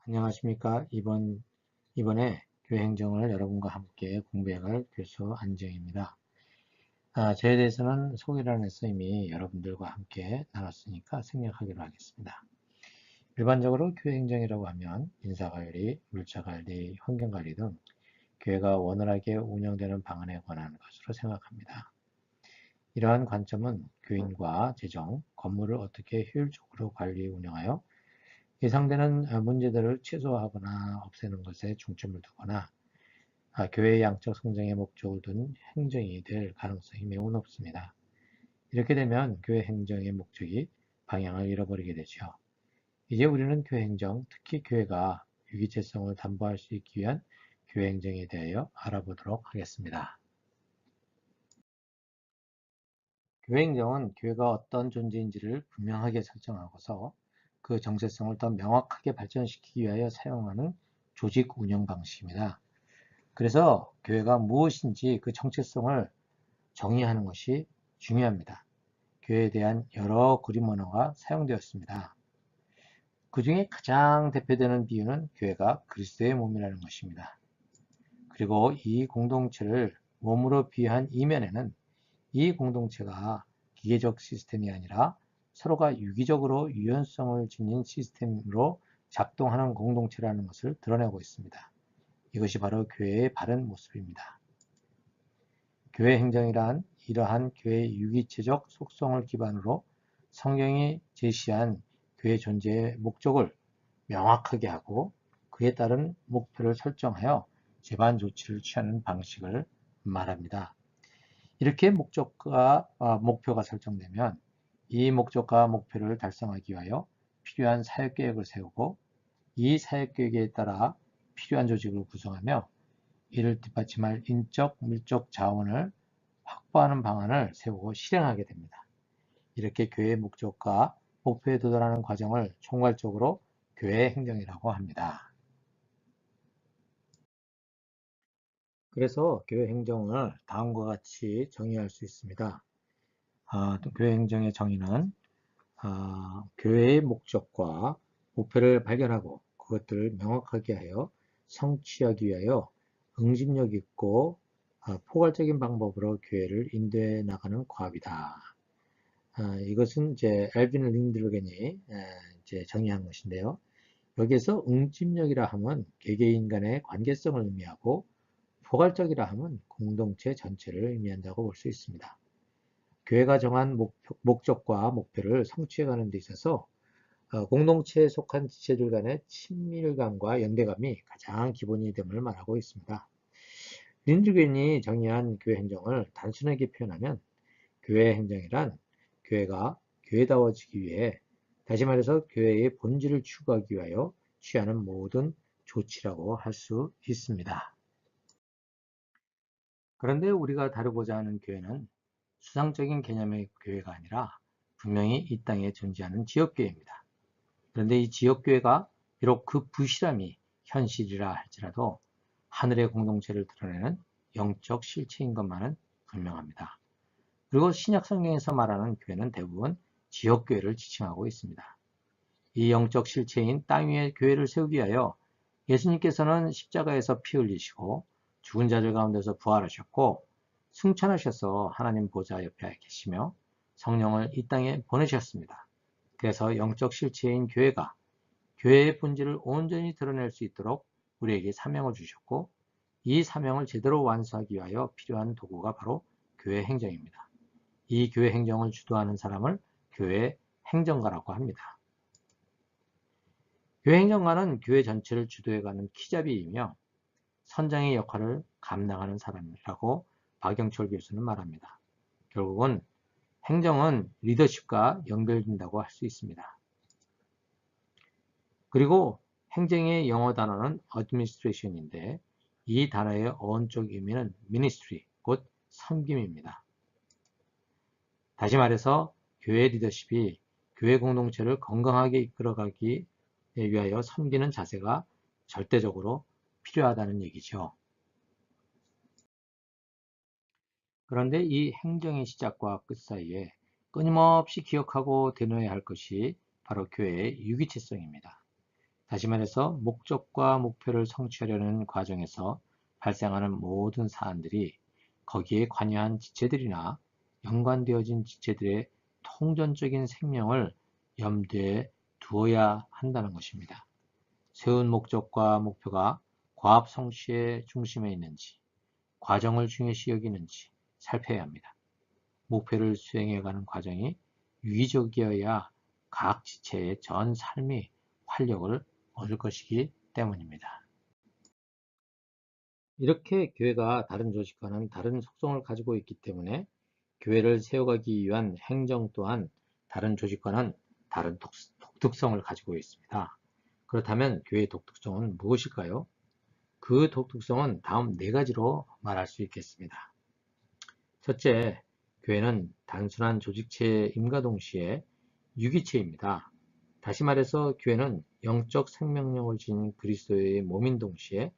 안녕하십니까. 이번에 교회 행정을 여러분과 함께 공부해갈 교수 안정입니다. 저에 대해서는 소개란에서 이미 여러분들과 함께 나눴으니까 생략하기로 하겠습니다. 일반적으로 교회 행정이라고 하면 인사관리, 물자관리, 환경관리 등 교회가 원활하게 운영되는 방안에 관한 것으로 생각합니다. 이러한 관점은 교인과 재정, 건물을 어떻게 효율적으로 관리 운영하여 예상되는 문제들을 최소화하거나 없애는 것에 중점을 두거나 교회의 양적 성장의 목적을 둔 행정이 될 가능성이 매우 높습니다. 이렇게 되면 교회 행정의 목적이 방향을 잃어버리게 되죠. 이제 우리는 교회 행정, 특히 교회가 유기체성을 담보할 수 있기 위한 교회 행정에 대하여 알아보도록 하겠습니다. 교회 행정은 교회가 어떤 존재인지를 분명하게 설정하고서 그 정체성을 더 명확하게 발전시키기 위하여 사용하는 조직 운영 방식입니다. 그래서 교회가 무엇인지 그 정체성을 정의하는 것이 중요합니다. 교회에 대한 여러 그림 언어가 사용되었습니다. 그 중에 가장 대표되는 비유는 교회가 그리스도의 몸이라는 것입니다. 그리고 이 공동체를 몸으로 비유한 이면에는 이 공동체가 기계적 시스템이 아니라 서로가 유기적으로 유연성을 지닌 시스템으로 작동하는 공동체라는 것을 드러내고 있습니다. 이것이 바로 교회의 바른 모습입니다. 교회 행정이란 이러한 교회의 유기체적 속성을 기반으로 성경이 제시한 교회 존재의 목적을 명확하게 하고 그에 따른 목표를 설정하여 재반 조치를 취하는 방식을 말합니다. 이렇게 목표가 설정되면 이 목적과 목표를 달성하기 위하여 필요한 사역계획을 세우고 이 사역계획에 따라 필요한 조직을 구성하며 이를 뒷받침할 인적, 물적 자원을 확보하는 방안을 세우고 실행하게 됩니다. 이렇게 교회의 목적과 목표에 도달하는 과정을 총괄적으로 교회 행정이라고 합니다. 그래서 교회 행정을 다음과 같이 정의할 수 있습니다. 교회 행정의 정의는 교회의 목적과 목표를 발견하고 그것들을 명확하게 하여 성취하기 위하여 응집력 있고 포괄적인 방법으로 교회를 인도해 나가는 과업이다. 이것은 이제 엘빈 린드르겐이 이제 정의한 것인데요. 여기에서 응집력이라 함은 개개인 간의 관계성을 의미하고 포괄적이라 함은 공동체 전체를 의미한다고 볼 수 있습니다. 교회가 정한 목적과 목표를 성취해가는 데 있어서 공동체에 속한 지체들 간의 친밀감과 연대감이 가장 기본이 됨을 말하고 있습니다. 린드겐이 정의한 교회 행정을 단순하게 표현하면 교회 행정이란 교회가 교회다워지기 위해, 다시 말해서 교회의 본질을 추구하기 위하여 취하는 모든 조치라고 할 수 있습니다. 그런데 우리가 다루고자 하는 교회는 수상적인 개념의 교회가 아니라 분명히 이 땅에 존재하는 지역교회입니다. 그런데 이 지역교회가 비록 그 부실함이 현실이라 할지라도 하늘의 공동체를 드러내는 영적 실체인 것만은 분명합니다. 그리고 신약 성경에서 말하는 교회는 대부분 지역교회를 지칭하고 있습니다. 이 영적 실체인 땅 위에 교회를 세우기 위하여 예수님께서는 십자가에서 피 흘리시고 죽은 자들 가운데서 부활하셨고 승천하셔서 하나님 보좌 옆에 계시며 성령을 이 땅에 보내셨습니다. 그래서 영적 실체인 교회가 교회의 본질을 온전히 드러낼 수 있도록 우리에게 사명을 주셨고 이 사명을 제대로 완수하기 위하여 필요한 도구가 바로 교회 행정입니다. 이 교회 행정을 주도하는 사람을 교회 행정가라고 합니다. 교회 행정가는 교회 전체를 주도해가는 키잡이이며 선장의 역할을 감당하는 사람이라고 박영철 교수는 말합니다. 결국은 행정은 리더십과 연결된다고 할 수 있습니다. 그리고 행정의 영어 단어는 administration인데 이 단어의 어원적 의미는 ministry, 곧 섬김입니다. 다시 말해서 교회 리더십이 교회 공동체를 건강하게 이끌어가기 위하여 섬기는 자세가 절대적으로 필요하다는 얘기죠. 그런데 이 행정의 시작과 끝 사이에 끊임없이 기억하고 되뇌어야 할 것이 바로 교회의 유기체성입니다. 다시 말해서 목적과 목표를 성취하려는 과정에서 발생하는 모든 사안들이 거기에 관여한 지체들이나 연관되어진 지체들의 통전적인 생명을 염두에 두어야 한다는 것입니다. 세운 목적과 목표가 과업 성취의 중심에 있는지, 과정을 중요시 여기는지 살펴야 합니다. 목표를 수행해가는 과정이 유기적이어야 각 지체의 전 삶이 활력을 얻을 것이기 때문입니다. 이렇게 교회가 다른 조직과는 다른 속성을 가지고 있기 때문에 교회를 세워가기 위한 행정 또한 다른 조직과는 다른 독특성을 가지고 있습니다. 그렇다면 교회의 독특성은 무엇일까요? 그 독특성은 다음 4가지로 말할 수 있겠습니다. 첫째, 교회는 단순한 조직체임과 동시에 유기체입니다. 다시 말해서 교회는 영적 생명력을 지닌 그리스도의 몸인 동시에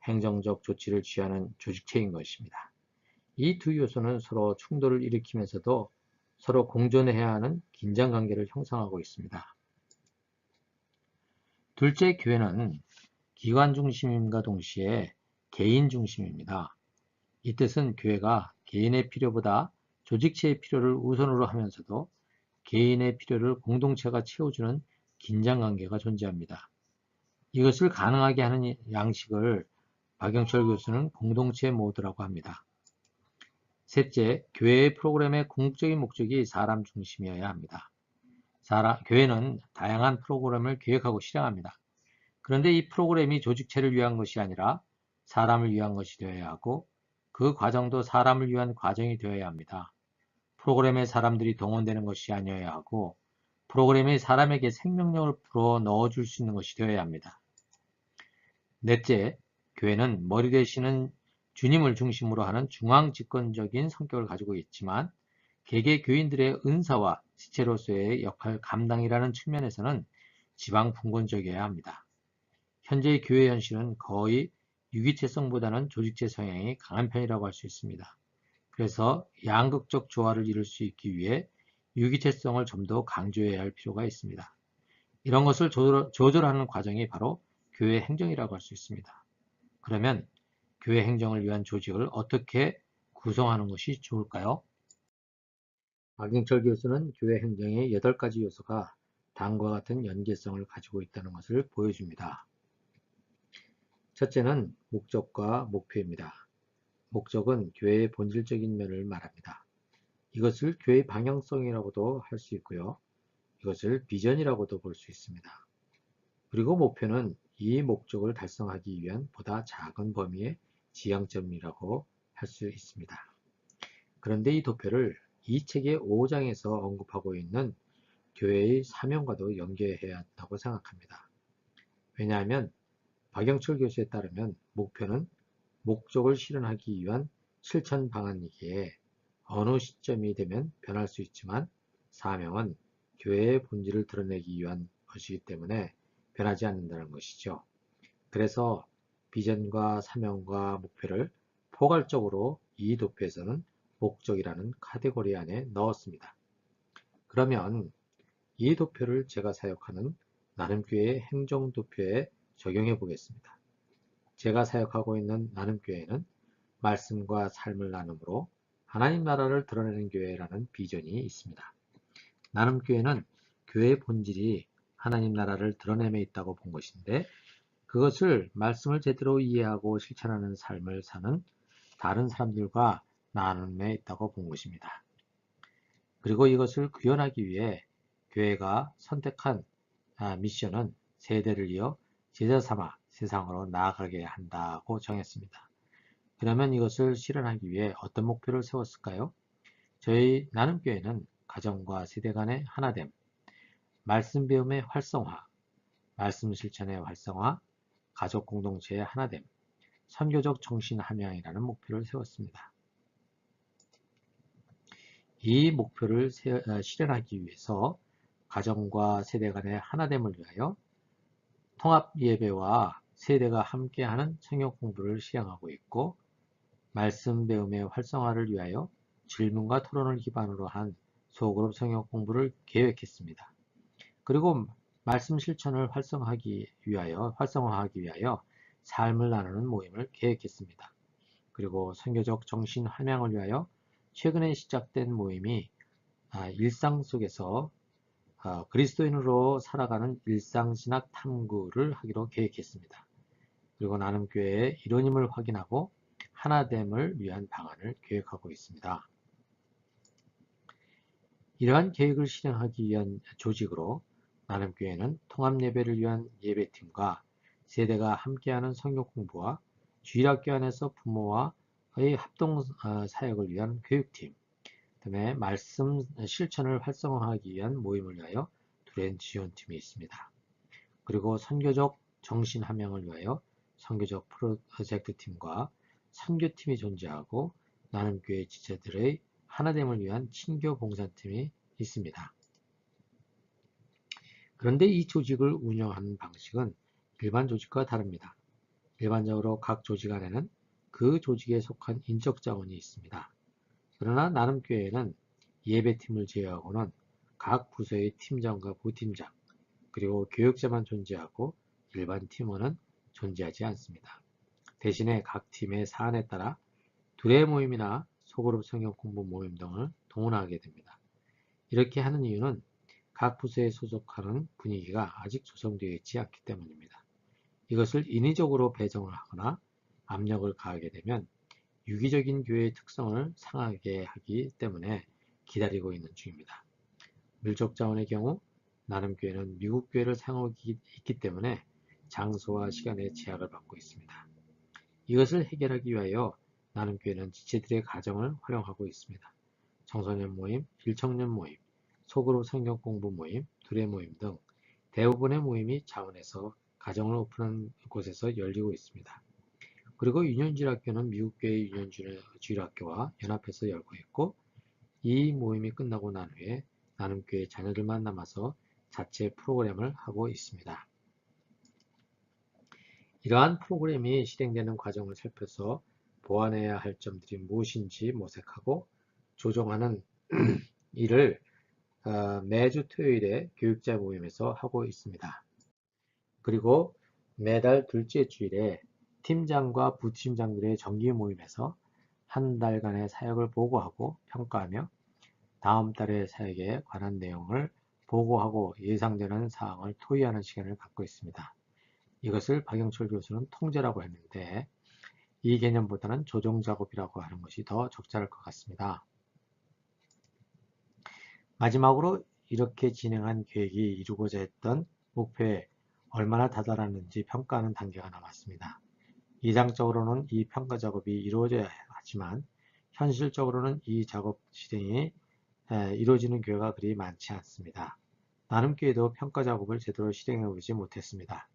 행정적 조치를 취하는 조직체인 것입니다. 이 두 요소는 서로 충돌을 일으키면서도 서로 공존해야 하는 긴장관계를 형성하고 있습니다. 둘째, 교회는 기관 중심임과 동시에 개인 중심입니다. 이 뜻은 교회가 개인의 필요보다 조직체의 필요를 우선으로 하면서도 개인의 필요를 공동체가 채워주는 긴장관계가 존재합니다. 이것을 가능하게 하는 양식을 박영철 교수는 공동체 모드라고 합니다. 셋째, 교회의 프로그램의 궁극적인 목적이 사람 중심이어야 합니다. 교회는 다양한 프로그램을 계획하고 실행합니다. 그런데 이 프로그램이 조직체를 위한 것이 아니라 사람을 위한 것이 되어야 하고 그 과정도 사람을 위한 과정이 되어야 합니다. 프로그램에 사람들이 동원되는 것이 아니어야 하고 프로그램이 사람에게 생명력을 불어 넣어줄 수 있는 것이 되어야 합니다. 넷째, 교회는 머리 되시는 주님을 중심으로 하는 중앙집권적인 성격을 가지고 있지만 개개 교인들의 은사와 지체로서의 역할 감당이라는 측면에서는 지방분권적이어야 합니다. 현재의 교회 현실은 거의 유기체성보다는 조직체 성향이 강한 편이라고 할 수 있습니다. 그래서 양극적 조화를 이룰 수 있기 위해 유기체성을 좀 더 강조해야 할 필요가 있습니다. 이런 것을 조절하는 과정이 바로 교회 행정이라고 할 수 있습니다. 그러면 교회 행정을 위한 조직을 어떻게 구성하는 것이 좋을까요? 박영철 교수는 교회 행정의 8가지 요소가 다음과 같은 연계성을 가지고 있다는 것을 보여줍니다. 첫째는 목적과 목표입니다. 목적은 교회의 본질적인 면을 말합니다. 이것을 교회의 방향성이라고도 할 수 있고요. 이것을 비전이라고도 볼 수 있습니다. 그리고 목표는 이 목적을 달성하기 위한 보다 작은 범위의 지향점이라고 할 수 있습니다. 그런데 이 도표를 이 책의 5장에서 언급하고 있는 교회의 사명과도 연계해야 한다고 생각합니다. 왜냐하면 박영철 교수에 따르면 목표는 목적을 실현하기 위한 실천 방안이기에 어느 시점이 되면 변할 수 있지만 사명은 교회의 본질을 드러내기 위한 것이기 때문에 변하지 않는다는 것이죠. 그래서 비전과 사명과 목표를 포괄적으로 이 도표에서는 목적이라는 카테고리 안에 넣었습니다. 그러면 이 도표를 제가 사역하는 나눔교회의 행정도표에 적용해 보겠습니다. 제가 사역하고 있는 나눔교회는 말씀과 삶을 나눔으로 하나님 나라를 드러내는 교회라는 비전이 있습니다. 나눔교회는 교회의 본질이 하나님 나라를 드러냄에 있다고 본 것인데 그것을 말씀을 제대로 이해하고 실천하는 삶을 사는 다른 사람들과 나눔에 있다고 본 것입니다. 그리고 이것을 구현하기 위해 교회가 선택한 미션은 세대를 이어 제자 삼아 세상으로 나아가게 한다고 정했습니다. 그러면 이것을 실현하기 위해 어떤 목표를 세웠을까요? 저희 나눔교회는 가정과 세대 간의 하나됨, 말씀 배움의 활성화, 말씀 실천의 활성화, 가족 공동체의 하나됨, 선교적 정신 함양이라는 목표를 세웠습니다. 이 목표를 실현하기 위해서 가정과 세대 간의 하나됨을 위하여 통합 예배와 세대가 함께하는 성역 공부를 시행하고 있고 말씀 배움의 활성화를 위하여 질문과 토론을 기반으로 한 소그룹 성역 공부를 계획했습니다. 그리고 말씀 실천을 활성화하기 위하여 삶을 나누는 모임을 계획했습니다. 그리고 선교적 정신 함양을 위하여 최근에 시작된 모임이 일상 속에서 그리스도인으로 살아가는 일상신학 탐구를 하기로 계획했습니다. 그리고 나눔 교회의 이론임을 확인하고 하나됨을 위한 방안을 계획하고 있습니다. 이러한 계획을 실행하기 위한 조직으로 나눔교회는 통합예배를 위한 예배팀과 세대가 함께하는 성경 공부와 주일학교 안에서 부모와의 합동 사역을 위한 교육팀, 그다음에 말씀 실천을 활성화하기 위한 모임을 위하여 두렌 지원팀이 있습니다. 그리고 선교적 정신 함양을 위하여 선교적 프로젝트 팀과 선교팀이 존재하고 나눔교회 지체들의 하나됨을 위한 친교 봉사팀이 있습니다. 그런데 이 조직을 운영하는 방식은 일반 조직과 다릅니다. 일반적으로 각 조직 안에는 그 조직에 속한 인적 자원이 있습니다. 그러나 나눔교회에는 예배팀을 제외하고는 각 부서의 팀장과 부팀장, 그리고 교육자만 존재하고 일반 팀원은 존재하지 않습니다. 대신에 각 팀의 사안에 따라 두레 모임이나 소그룹 성경 공부 모임 등을 동원하게 됩니다. 이렇게 하는 이유는 각 부서에 소속하는 분위기가 아직 조성되어 있지 않기 때문입니다. 이것을 인위적으로 배정을 하거나 압력을 가하게 되면 유기적인 교회의 특성을 상하게 하기 때문에 기다리고 있는 중입니다. 밀접 자원의 경우 나눔교회는 미국 교회를 사용하고 있기 때문에 장소와 시간의 제약을 받고 있습니다. 이것을 해결하기 위하여 나눔교회는 지체들의 가정을 활용하고 있습니다. 청소년 모임, 일청년 모임, 소그룹 성경 공부 모임, 두레 모임 등 대부분의 모임이 자원에서 가정을 오픈한 곳에서 열리고 있습니다. 그리고 유년주일학교는 미국교회 유년주일학교와 연합해서 열고 있고, 이 모임이 끝나고 난 후에 나눔교회 자녀들만 남아서 자체 프로그램을 하고 있습니다. 이러한 프로그램이 실행되는 과정을 살펴서 보완해야 할 점들이 무엇인지 모색하고 조정하는 일을 매주 토요일에 교육자 모임에서 하고 있습니다. 그리고 매달 둘째 주일에 팀장과 부팀장들의 정기 모임에서 한 달간의 사역을 보고하고 평가하며 다음 달의 사역에 관한 내용을 보고하고 예상되는 사항을 토의하는 시간을 갖고 있습니다. 이것을 박영철 교수는 통제라고 했는데 이 개념보다는 조정작업이라고 하는 것이 더 적절할 것 같습니다. 마지막으로 이렇게 진행한 계획이 이루고자 했던 목표에 얼마나 다다랐는지 평가하는 단계가 남았습니다. 이상적으로는 이 평가 작업이 이루어져야 하지만 현실적으로는 이 작업 실행이 이루어지는 교회가 그리 많지 않습니다. 나눔교회도 평가 작업을 제대로 실행해 보지 못했습니다.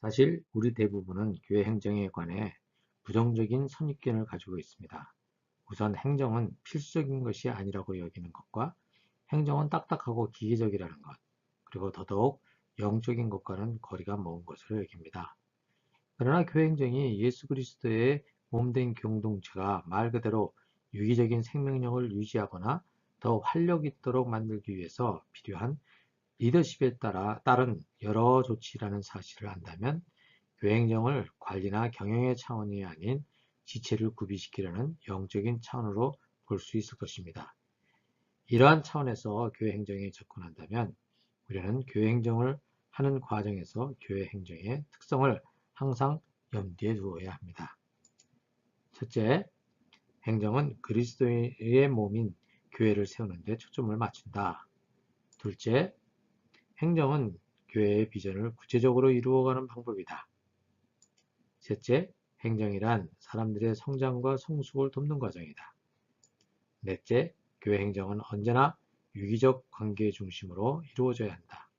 사실 우리 대부분은 교회 행정에 관해 부정적인 선입견을 가지고 있습니다. 우선 행정은 필수적인 것이 아니라고 여기는 것과 행정은 딱딱하고 기계적이라는 것, 그리고 더더욱 영적인 것과는 거리가 먼 것으로 여깁니다. 그러나 교회 행정이 예수 그리스도의 몸된 공동체가 말 그대로 유기적인 생명력을 유지하거나 더 활력 있도록 만들기 위해서 필요한 리더십에 따른 여러 조치라는 사실을 안다면 교회 행정을 관리나 경영의 차원이 아닌 지체를 구비시키려는 영적인 차원으로 볼 수 있을 것입니다. 이러한 차원에서 교회 행정에 접근한다면 우리는 교회 행정을 하는 과정에서 교회 행정의 특성을 항상 염두에 두어야 합니다. 첫째, 행정은 그리스도의 몸인 교회를 세우는 데 초점을 맞춘다. 둘째, 행정은 교회의 비전을 구체적으로 이루어가는 방법이다. 셋째, 행정이란 사람들의 성장과 성숙을 돕는 과정이다. 넷째, 교회 행정은 언제나 유기적 관계 중심으로 이루어져야 한다.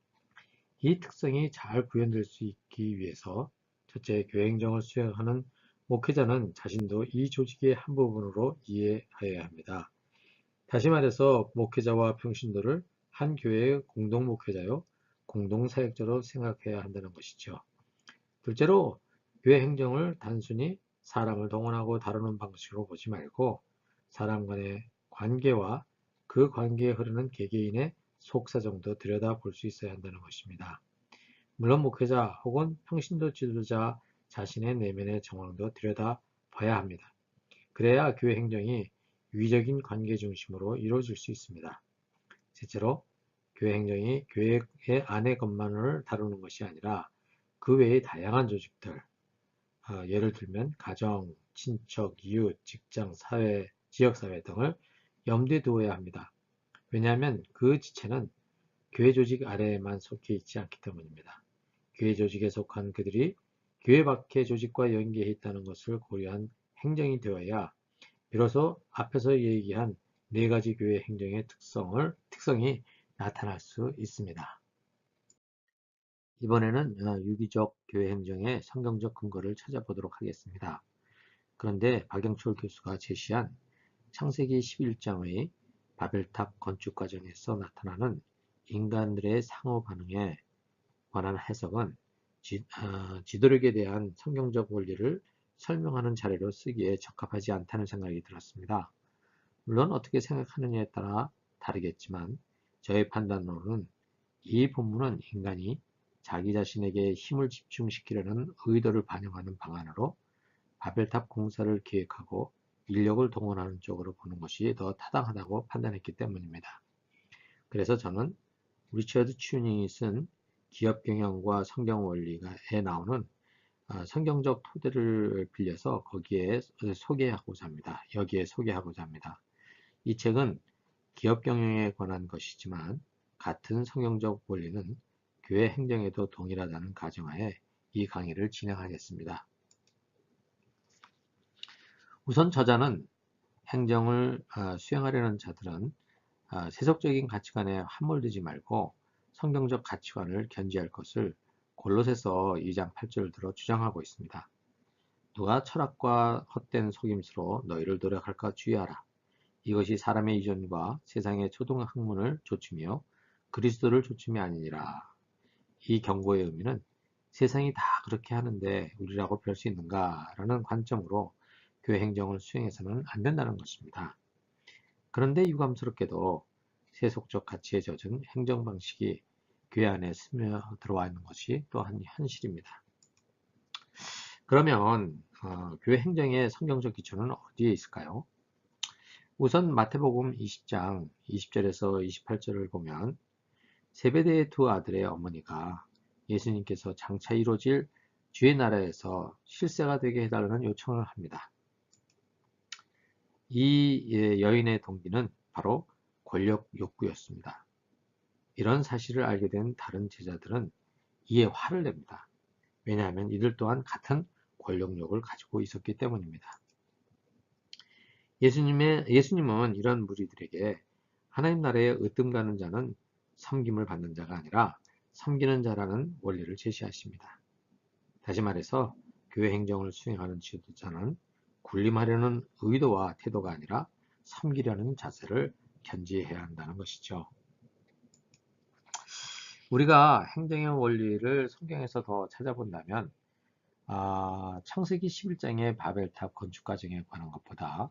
이 특성이 잘 구현될 수 있기 위해서 첫째, 교회 행정을 수행하는 목회자는 자신도 이 조직의 한 부분으로 이해하여야 합니다. 다시 말해서 목회자와 평신도를 한 교회의 공동 목회자요, 공동 사역자로 생각해야 한다는 것이죠. 둘째로, 교회 행정을 단순히 사람을 동원하고 다루는 방식으로 보지 말고 사람 간의 관계와 그 관계에 흐르는 개개인의 속사정도 들여다볼 수 있어야 한다는 것입니다. 물론 목회자 혹은 평신도 지도자 자신의 내면의 정황도 들여다봐야 합니다. 그래야 교회 행정이 유기적인 관계 중심으로 이루어질 수 있습니다. 실제로 교회 행정이 교회 안의 것만을 다루는 것이 아니라 그 외의 다양한 조직들, 예를 들면 가정, 친척, 이웃, 직장, 사회, 지역사회 등을 염두에 두어야 합니다. 왜냐하면 그 지체는 교회 조직 아래에만 속해 있지 않기 때문입니다. 교회 조직에 속한 그들이 교회 밖의 조직과 연계해 있다는 것을 고려한 행정이 되어야 비로소 앞에서 얘기한 네 가지 교회 행정의 특성이 나타날 수 있습니다. 이번에는 유기적 교회 행정의 성경적 근거를 찾아보도록 하겠습니다. 그런데 박영철 교수가 제시한 창세기 11장의 바벨탑 건축 과정에서 나타나는 인간들의 상호 반응에 관한 해석은 지도력에 대한 성경적 원리를 설명하는 자료로 쓰기에 적합하지 않다는 생각이 들었습니다. 물론 어떻게 생각하느냐에 따라 다르겠지만 저의 판단으로는 이 본문은 인간이 자기 자신에게 힘을 집중시키려는 의도를 반영하는 방안으로 바벨탑 공사를 계획하고 인력을 동원하는 쪽으로 보는 것이 더 타당하다고 판단했기 때문입니다. 그래서 저는 리처드 튜닝이 쓴 기업 경영과 성경 원리가에 나오는 성경적 토대를 빌려서 여기에 소개하고자 합니다. 이 책은 기업 경영에 관한 것이지만 같은 성경적 원리는 교회 행정에도 동일하다는 가정하에 이 강의를 진행하겠습니다. 우선 저자는 행정을 수행하려는 자들은 세속적인 가치관에 함몰되지 말고 성경적 가치관을 견지할 것을 골로새서 2장 8절을 들어 주장하고 있습니다. 누가 철학과 헛된 속임수로 너희를 노력할까 주의하라. 이것이 사람의 이전과 세상의 초등학문을 조치며 그리스도를 조침이 아니니라. 이 경고의 의미는 세상이 다 그렇게 하는데 우리라고 별 수 있는가? 라는 관점으로 교회 행정을 수행해서는 안 된다는 것입니다. 그런데 유감스럽게도 세속적 가치에 젖은 행정 방식이 교회 안에 스며들어와 있는 것이 또한 현실입니다. 그러면 교회 행정의 성경적 기초는 어디에 있을까요? 우선 마태복음 20장 20절에서 28절을 보면 세베대의 두 아들의 어머니가 예수님께서 장차 이루어질 주의 나라에서 실세가 되게 해달라는 요청을 합니다. 이 여인의 동기는 바로 권력 욕구였습니다. 이런 사실을 알게 된 다른 제자들은 이에 화를 냅니다. 왜냐하면 이들 또한 같은 권력욕을 가지고 있었기 때문입니다. 예수님은 이런 무리들에게 하나님 나라에 으뜸가는 자는 섬김을 받는 자가 아니라 섬기는 자라는 원리를 제시하십니다. 다시 말해서 교회 행정을 수행하는 지도자는 군림하려는 의도와 태도가 아니라 섬기려는 자세를 견지해야 한다는 것이죠. 우리가 행정의 원리를 성경에서 더 찾아본다면 창세기 11장의 바벨탑 건축 과정에 관한 것보다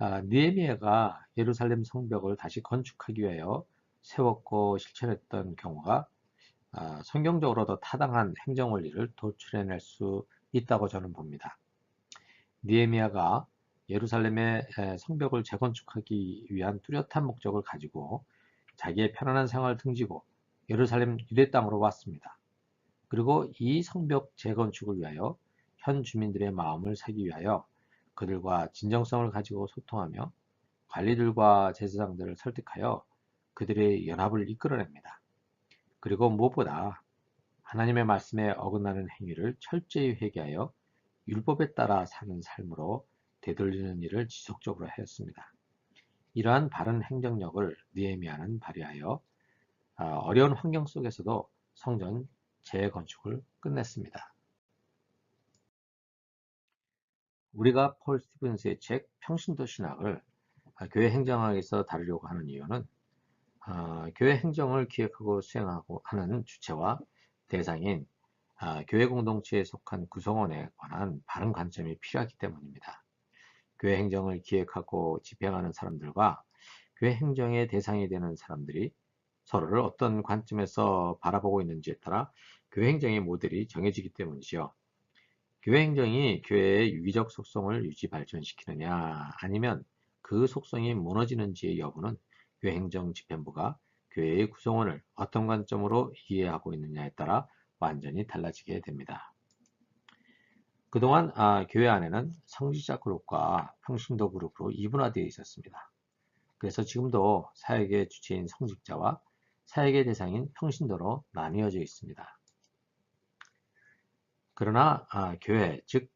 느헤미야가 예루살렘 성벽을 다시 건축하기 위하여 세웠고 실천했던 경우가 성경적으로 더 타당한 행정 원리를 도출해낼 수 있다고 저는 봅니다. 느헤미야가 예루살렘의 성벽을 재건축하기 위한 뚜렷한 목적을 가지고 자기의 편안한 생활을 등지고 예루살렘 유대 땅으로 왔습니다. 그리고 이 성벽 재건축을 위하여 현 주민들의 마음을 사기 위하여 그들과 진정성을 가지고 소통하며 관리들과 제사장들을 설득하여 그들의 연합을 이끌어냅니다. 그리고 무엇보다 하나님의 말씀에 어긋나는 행위를 철저히 회개하여 율법에 따라 사는 삶으로 되돌리는 일을 지속적으로 하였습니다. 이러한 바른 행정력을 느헤미야는 발휘하여 어려운 환경 속에서도 성전 재건축을 끝냈습니다. 우리가 폴 스티븐스의 책 평신도 신학을 교회 행정학에서 다루려고 하는 이유는 교회 행정을 기획하고 수행하고 하는 주체와 대상인 교회 공동체에 속한 구성원에 관한 바른 관점이 필요하기 때문입니다. 교회 행정을 기획하고 집행하는 사람들과 교회 행정의 대상이 되는 사람들이 서로를 어떤 관점에서 바라보고 있는지에 따라 교회 행정의 모델이 정해지기 때문이죠. 교회 행정이 교회의 유기적 속성을 유지 발전시키느냐 아니면 그 속성이 무너지는지의 여부는 교회 행정 집행부가 교회의 구성원을 어떤 관점으로 이해하고 있느냐에 따라 완전히 달라지게 됩니다. 그동안 교회 안에는 성직자 그룹과 평신도 그룹으로 이분화되어 있었습니다. 그래서 지금도 사역의 주체인 성직자와 사역의 대상인 평신도로 나뉘어져 있습니다. 그러나 교회, 즉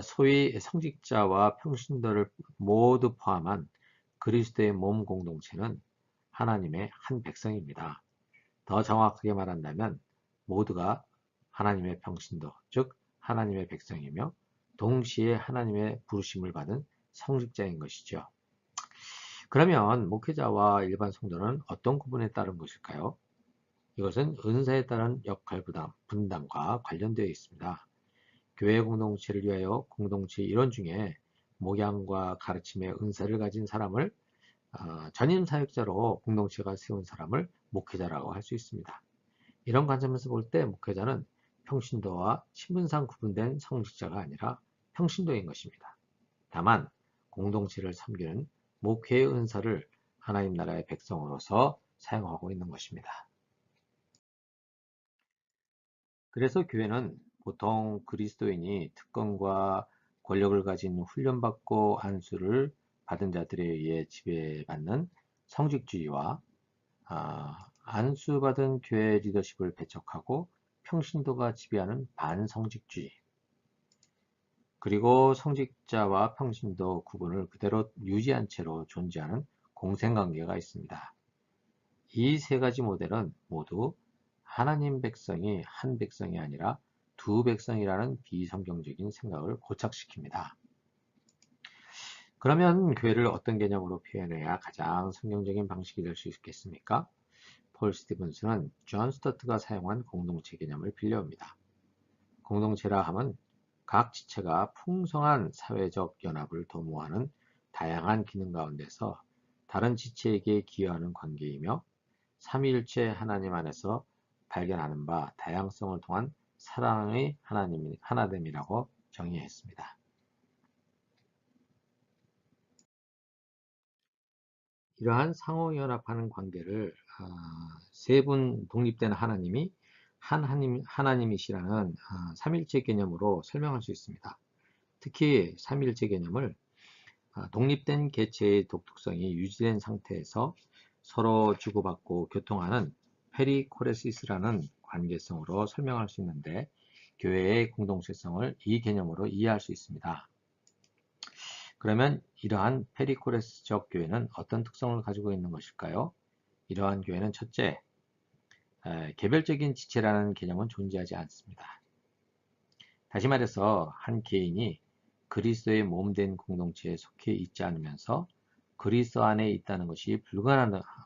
소위 성직자와 평신도를 모두 포함한 그리스도의 몸 공동체는 하나님의 한 백성입니다. 더 정확하게 말한다면 모두가 하나님의 평신도, 즉 하나님의 백성이며 동시에 하나님의 부르심을 받은 성직자인 것이죠. 그러면 목회자와 일반 성도는 어떤 구분에 따른 것일까요? 이것은 은사에 따른 역할 분담과 관련되어 있습니다. 교회 공동체를 위하여 공동체 일원 중에 목양과 가르침의 은사를 가진 사람을 전임 사역자로 공동체가 세운 사람을 목회자라고 할 수 있습니다. 이런 관점에서 볼 때 목회자는 평신도와 신분상 구분된 성직자가 아니라 평신도인 것입니다. 다만 공동체를 섬기는 목회의 은사를 하나님 나라의 백성으로서 사용하고 있는 것입니다. 그래서 교회는 보통 그리스도인이 특권과 권력을 가진 훈련받고 안수를 받은 자들에 의해 지배받는 성직주의와 안수받은 교회 리더십을 배척하고 평신도가 지배하는 반성직주의, 그리고 성직자와 평신도 구분을 그대로 유지한 채로 존재하는 공생관계가 있습니다. 이 세 가지 모델은 모두 하나님 백성이 한 백성이 아니라 두 백성이라는 비성경적인 생각을 고착시킵니다. 그러면 교회를 어떤 개념으로 표현해야 가장 성경적인 방식이 될 수 있겠습니까? 폴 스티븐스는 존 스터트가 사용한 공동체 개념을 빌려옵니다. 공동체라 함은 각 지체가 풍성한 사회적 연합을 도모하는 다양한 기능 가운데서 다른 지체에게 기여하는 관계이며 삼위일체 하나님 안에서 발견하는 바 다양성을 통한 사랑의 하나됨이라고 정의했습니다. 이러한 상호연합하는 관계를 세 분 독립된 하나님이 하나님이시라는 삼일체 개념으로 설명할 수 있습니다. 특히 삼일체 개념을 독립된 개체의 독특성이 유지된 상태에서 서로 주고받고 교통하는 페리코레시스라는 관계성으로 설명할 수 있는데 교회의 공동체성을 이 개념으로 이해할 수 있습니다. 그러면 이러한 페리코레스적 교회는 어떤 특성을 가지고 있는 것일까요? 이러한 교회는 첫째, 개별적인 지체라는 개념은 존재하지 않습니다. 다시 말해서 한 개인이 그리스도의 몸된 공동체에 속해 있지 않으면서 그리스도 안에 있다는 것이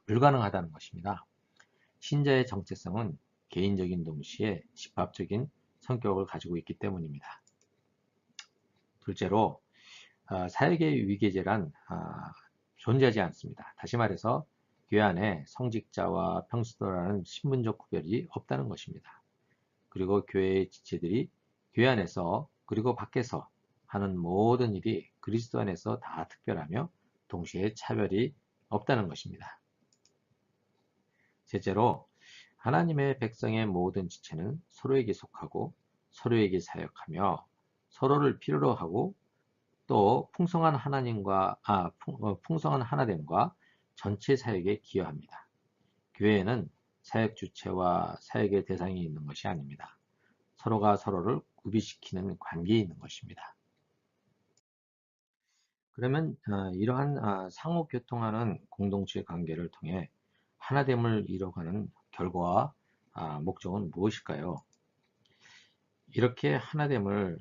불가능하다는 것입니다. 신자의 정체성은 개인적인 동시에 집합적인 성격을 가지고 있기 때문입니다. 둘째로 사역의 위계제란 존재하지 않습니다. 다시 말해서 교회 안에 성직자와 평신도라는 신분적 구별이 없다는 것입니다. 그리고 교회의 지체들이 교회 안에서 그리고 밖에서 하는 모든 일이 그리스도 안에서 다 특별하며 동시에 차별이 없다는 것입니다. 셋째로 하나님의 백성의 모든 지체는 서로에게 속하고 서로에게 사역하며 서로를 필요로 하고 또 풍성한 하나됨과 전체 사역에 기여합니다. 교회에는 사역 주체와 사역의 대상이 있는 것이 아닙니다. 서로가 서로를 구비시키는 관계에 있는 것입니다. 그러면 이러한 상호 교통하는 공동체 관계를 통해 하나됨을 이뤄가는 결과와 목적은 무엇일까요? 이렇게 하나됨을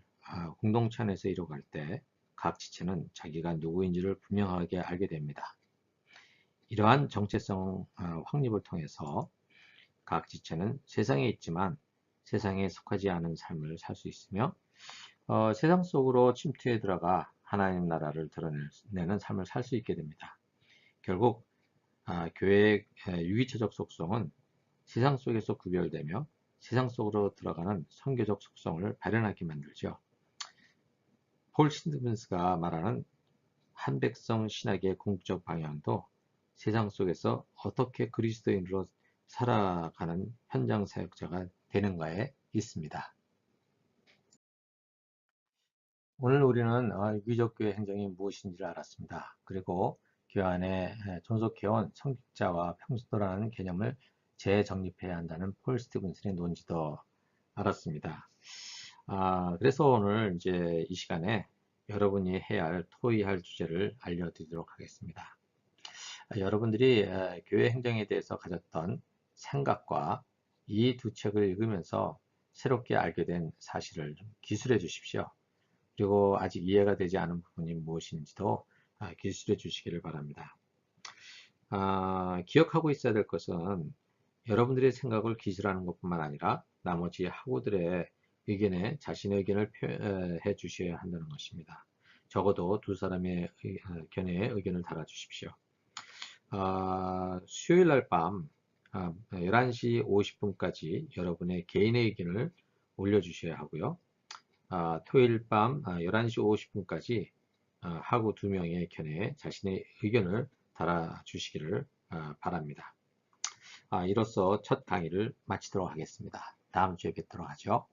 공동체 안에서 이뤄갈 때 각 지체는 자기가 누구인지를 분명하게 알게 됩니다. 이러한 정체성 확립을 통해서 각 지체는 세상에 있지만 세상에 속하지 않은 삶을 살 수 있으며 세상 속으로 침투해 들어가 하나님 나라를 드러내는 삶을 살 수 있게 됩니다. 결국 교회의 유기체적 속성은 세상 속에서 구별되며 세상 속으로 들어가는 선교적 속성을 발현하게 만들죠. 폴 스티븐스가 말하는 한백성 신학의 궁극적 방향도 세상 속에서 어떻게 그리스도인으로 살아가는 현장 사역자가 되는가에 있습니다. 오늘 우리는 유기적 교회 행정이 무엇인지를 알았습니다. 그리고 교회 안에 존속해온 성직자와 평신도라는 개념을 재정립해야 한다는 폴 스티븐슨의 논지도 알았습니다. 그래서 오늘 이제 이 시간에 여러분이 해야 할, 토의할 주제를 알려드리도록 하겠습니다. 여러분들이 교회 행정에 대해서 가졌던 생각과 이 두 책을 읽으면서 새롭게 알게 된 사실을 좀 기술해 주십시오. 그리고 아직 이해가 되지 않은 부분이 무엇인지도 기술해 주시기를 바랍니다. 기억하고 있어야 될 것은 여러분들의 생각을 기술하는 것뿐만 아니라 나머지 학우들의 의견에 자신의 의견을 표해 주셔야 한다는 것입니다. 적어도 두 사람의 견해에 의견을 달아주십시오. 수요일 날 밤 11시 50분까지 여러분의 개인의 의견을 올려주셔야 하고요. 토요일 밤 11시 50분까지 하고 두 명의 견해에 자신의 의견을 달아주시기를 바랍니다. 이로써 첫 강의를 마치도록 하겠습니다. 다음 주에 뵙도록 하죠.